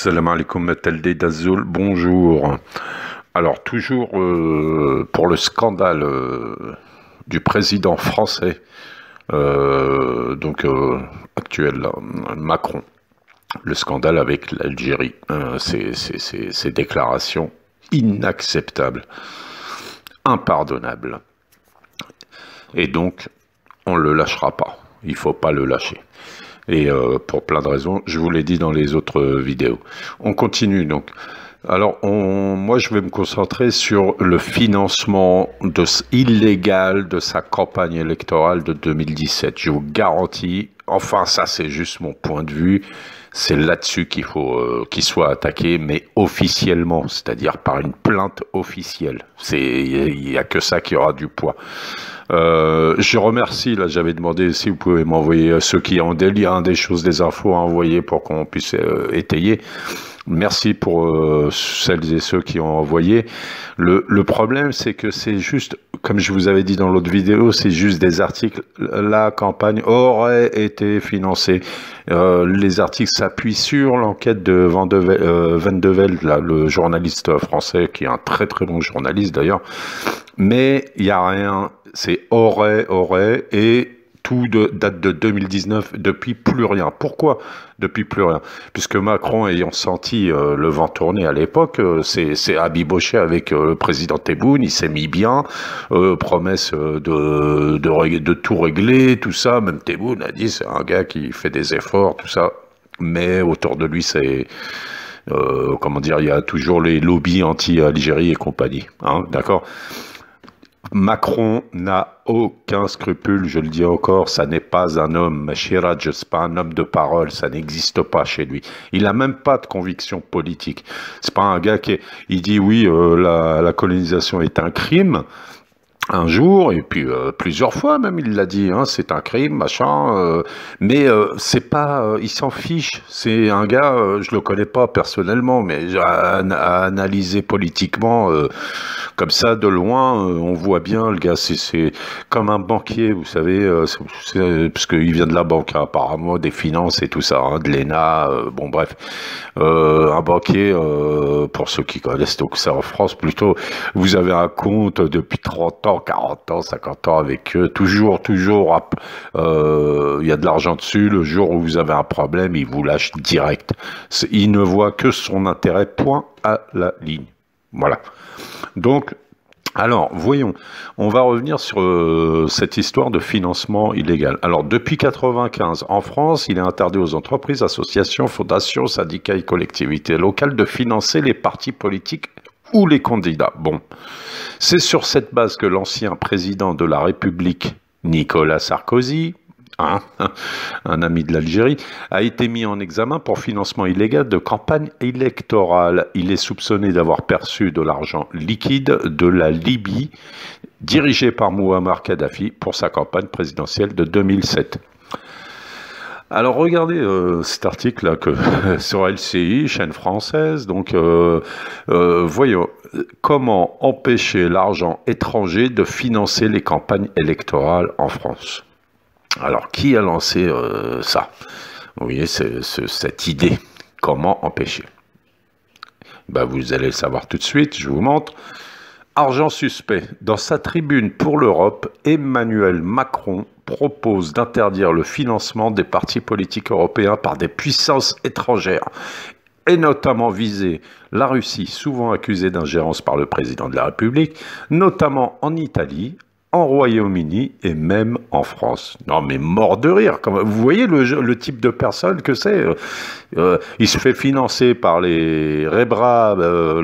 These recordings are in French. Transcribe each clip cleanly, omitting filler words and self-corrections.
Salam alaikum Taldé d'Azul, bonjour. Alors toujours pour le scandale du président français, actuel, là, Macron, le scandale avec l'Algérie, ces déclarations inacceptables, impardonnables. Et donc, on ne le lâchera pas, il ne faut pas le lâcher. Et pour plein de raisons, je vous l'ai dit dans les autres vidéos. On continue donc. Alors, moi, je vais me concentrer sur le financement illégal de sa campagne électorale de 2017. Je vous garantis, enfin ça c'est juste mon point de vue, c'est là-dessus qu'il faut qu'il soit attaqué, mais officiellement, c'est-à-dire par une plainte officielle. Il n'y a que ça qui aura du poids. Je remercie, là j'avais demandé si vous pouvez m'envoyer ceux qui ont des liens, des choses, des infos à envoyer pour qu'on puisse étayer. Merci pour celles et ceux qui ont envoyé. Le problème, c'est que c'est juste, comme je vous avais dit dans l'autre vidéo, c'est juste des articles. La campagne aurait été financée. Les articles s'appuient sur l'enquête de Van de Velde, là, le journaliste français, qui est un très très bon journaliste d'ailleurs. Mais il n'y a rien, c'est aurait, et tout date de 2019, depuis plus rien. Pourquoi depuis plus rien? Puisque Macron, ayant senti le vent tourner à l'époque, s'est abiboché avec le président Tebboune, il s'est mis bien, promesse de tout régler, tout ça. Même Tebboune a dit c'est un gars qui fait des efforts, tout ça. Mais autour de lui, c'est... comment dire, il y a toujours les lobbies anti-Algérie et compagnie. Hein, d'accord? Macron n'a aucun scrupule, je le dis encore, ça n'est pas un homme, Machiraj, c'est pas un homme de parole, ça n'existe pas chez lui. Il n'a même pas de conviction politique. C'est pas un gars il dit oui, la colonisation est un crime. Un jour, et puis plusieurs fois même, il l'a dit, hein, c'est un crime, machin, mais c'est pas, il s'en fiche, c'est un gars, je le connais pas personnellement, mais à analyser politiquement, comme ça, de loin, on voit bien, le gars, c'est comme un banquier, vous savez, parce qu'il vient de la banque, hein, apparemment, des finances et tout ça, hein, de l'ENA, bon bref, un banquier, pour ceux qui connaissent donc ça en France, plutôt, vous avez un compte depuis 30 ans, 40 ans, 50 ans avec eux, toujours, il y a de l'argent dessus, le jour où vous avez un problème, ils vous lâchent direct. Il ne voit que son intérêt, point à la ligne. Voilà. Donc, alors, voyons, on va revenir sur cette histoire de financement illégal. Alors, depuis 1995, en France, il est interdit aux entreprises, associations, fondations, syndicats et collectivités locales de financer les partis politiques ou les candidats. Bon, c'est sur cette base que l'ancien président de la République, Nicolas Sarkozy, un ami de l'Algérie, a été mis en examen pour financement illégal de campagne électorale. Il est soupçonné d'avoir perçu de l'argent liquide de la Libye, dirigée par Mouammar Kadhafi, pour sa campagne présidentielle de 2007. Alors regardez cet article là sur LCI, chaîne française, donc voyons comment empêcher l'argent étranger de financer les campagnes électorales en France. Alors qui a lancé ça? Vous voyez cette idée, comment empêcher? Ben, vous allez le savoir tout de suite, je vous montre. Argent suspect. Dans sa tribune pour l'Europe, Emmanuel Macron propose d'interdire le financement des partis politiques européens par des puissances étrangères, et notamment viser la Russie, souvent accusée d'ingérence par le président de la République, notamment en Italie, en Royaume-Uni et même en France. Non mais mort de rire. Vous voyez le type de personne que c'est. Il se fait financer par les Rebra,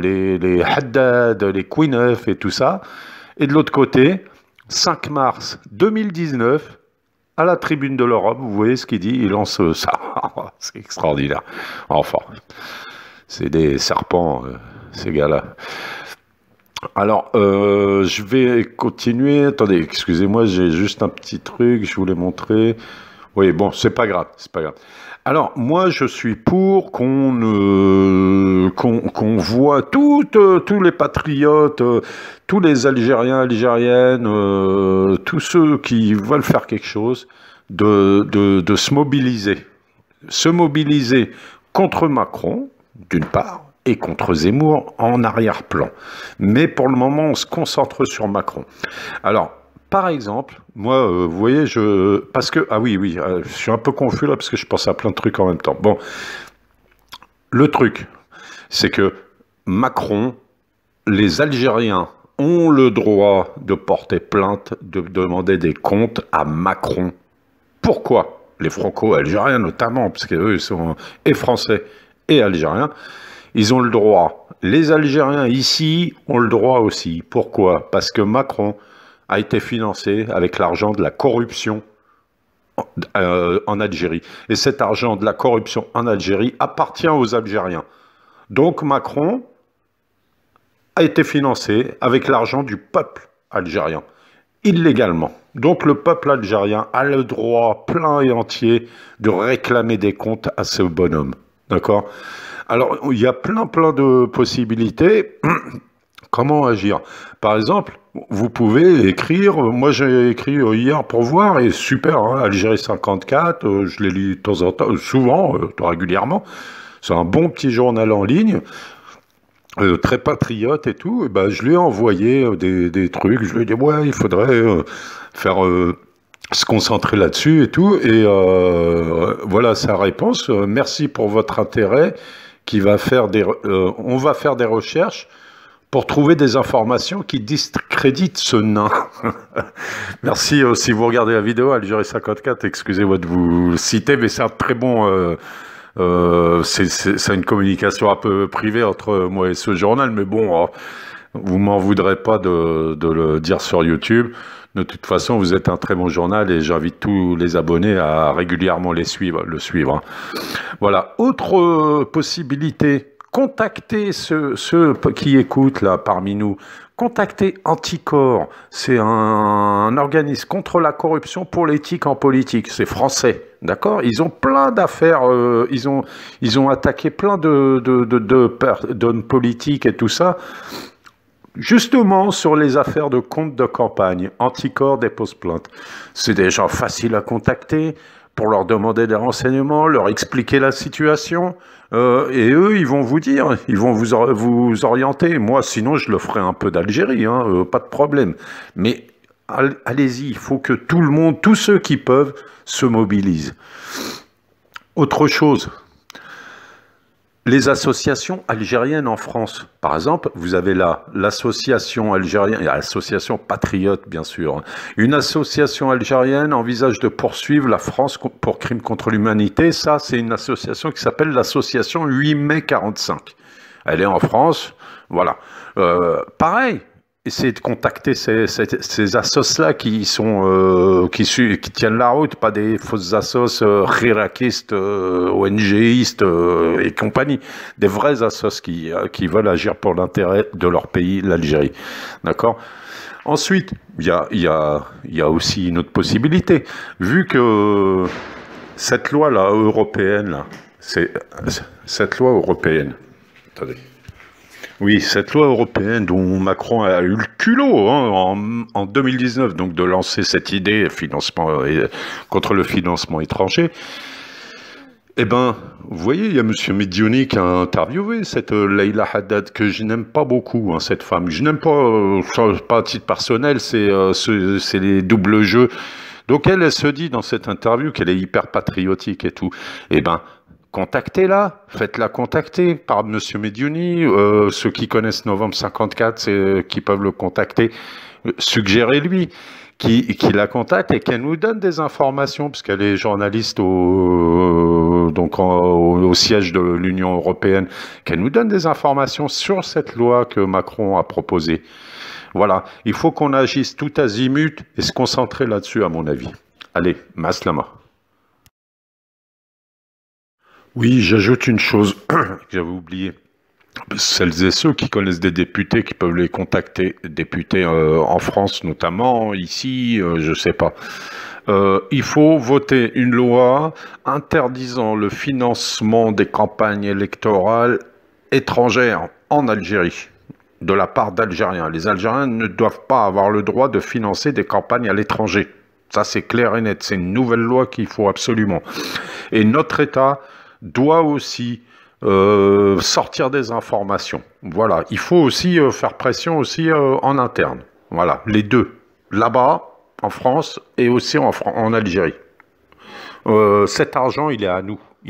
les Haddad, les Kouineuf et tout ça. Et de l'autre côté, 5 mars 2019, à la tribune de l'Europe, vous voyez ce qu'il dit, il lance ça. C'est extraordinaire. Enfin, c'est des serpents, ces gars-là. Alors, je vais continuer. Attendez, excusez-moi, j'ai juste un petit truc, je voulais montrer. Oui, bon, c'est pas grave, c'est pas grave. Alors, moi, je suis pour qu'on voit tous les patriotes, tous les Algériens, Algériennes, tous ceux qui veulent faire quelque chose, de se mobiliser. Se mobiliser contre Macron, d'une part, et contre Zemmour en arrière-plan. Mais pour le moment, on se concentre sur Macron. Alors, par exemple, moi, vous voyez, parce que, ah oui, je suis un peu confus là, parce que je pense à plein de trucs en même temps. Bon, le truc, c'est que Macron, les Algériens ont le droit de porter plainte, de demander des comptes à Macron. Pourquoi? Les franco-algériens notamment, parce qu'eux, ils sont et français et algériens, ils ont le droit. Les Algériens ici ont le droit aussi. Pourquoi? Parce que Macron a été financé avec l'argent de la corruption en Algérie. Et cet argent de la corruption en Algérie appartient aux Algériens. Donc Macron a été financé avec l'argent du peuple algérien, illégalement. Donc le peuple algérien a le droit plein et entier de réclamer des comptes à ce bonhomme. D'accord? Alors, il y a plein de possibilités. Comment agir? Par exemple, vous pouvez écrire, moi j'ai écrit hier pour voir, et super, hein, Algérie 54, je l'ai lu de temps en temps, souvent, régulièrement. C'est un bon petit journal en ligne. Très patriote et tout, et ben, je lui ai envoyé des trucs, je lui ai dit ouais, il faudrait faire se concentrer là-dessus et tout, et voilà sa réponse. Merci pour votre intérêt, on va faire des recherches pour trouver des informations qui discréditent ce nain. Merci, si vous regardez la vidéo, Algérie 54, excusez-moi de vous citer, mais c'est un très bon... c'est une communication un peu privée entre moi et ce journal, mais bon, vous m'en voudrez pas de le dire sur YouTube. De toute façon, vous êtes un très bon journal et j'invite tous les abonnés à régulièrement le suivre. Voilà. Autre possibilité, contactez ceux qui écoutent là parmi nous. Contactez Anticorps, c'est un organisme contre la corruption pour l'éthique en politique, c'est français, d'accord? Ils ont plein d'affaires, ils ont attaqué plein d'hommes politiques et tout ça, justement sur les affaires de comptes de campagne. Anticorps dépose plainte. C'est des gens faciles à contacter pour leur demander des renseignements, leur expliquer la situation. Et eux, ils vont vous dire, ils vont vous orienter. Moi, sinon, je le ferai un peu d'Algérie, hein, pas de problème. Mais allez-y, il faut que tout le monde, tous ceux qui peuvent, se mobilisent. Autre chose, les associations algériennes en France. Par exemple, vous avez là l'association algérienne, l'association patriote bien sûr. Une association algérienne envisage de poursuivre la France pour crimes contre l'humanité. Ça, c'est une association qui s'appelle l'association 8 mai 45. Elle est en France, voilà. Pareil, essayez de contacter ces assos-là qui tiennent la route, pas des fausses assos hirakistes, ONGistes et compagnie. Des vrais assos qui veulent agir pour l'intérêt de leur pays, l'Algérie. D'accord? Ensuite, il y a aussi une autre possibilité. Vu que cette loi-là, européenne, là, cette loi européenne, attendez. Oui, cette loi européenne dont Macron a eu le culot en 2019, donc de lancer cette idée contre le financement étranger, eh ben, vous voyez, il y a M. Medioni qui a interviewé cette Leïla Haddad, que je n'aime pas beaucoup, hein, cette femme. Je n'aime pas à titre personnel, c'est les doubles jeux. Donc elle se dit dans cette interview qu'elle est hyper patriotique et tout. Eh ben, contactez-la, faites-la contacter par M. Medioni. Ceux qui connaissent Novembre 54, qui peuvent le contacter, suggérez-lui qui la contacte et qu'elle nous donne des informations, puisqu'elle est journaliste au siège de l'Union européenne, qu'elle nous donne des informations sur cette loi que Macron a proposée. Voilà, il faut qu'on agisse tout azimut et se concentrer là-dessus, à mon avis. Allez, maslama. Oui, j'ajoute une chose que j'avais oublié. Celles et ceux qui connaissent des députés qui peuvent les contacter, députés en France notamment, ici, je sais pas. Il faut voter une loi interdisant le financement des campagnes électorales étrangères en Algérie, de la part d'Algériens. Les Algériens ne doivent pas avoir le droit de financer des campagnes à l'étranger. Ça, c'est clair et net. C'est une nouvelle loi qu'il faut absolument. Et notre État doit aussi sortir des informations. Voilà, il faut aussi faire pression aussi en interne. Voilà, les deux, là-bas, en France et aussi en Algérie. Cet argent, il est à nous.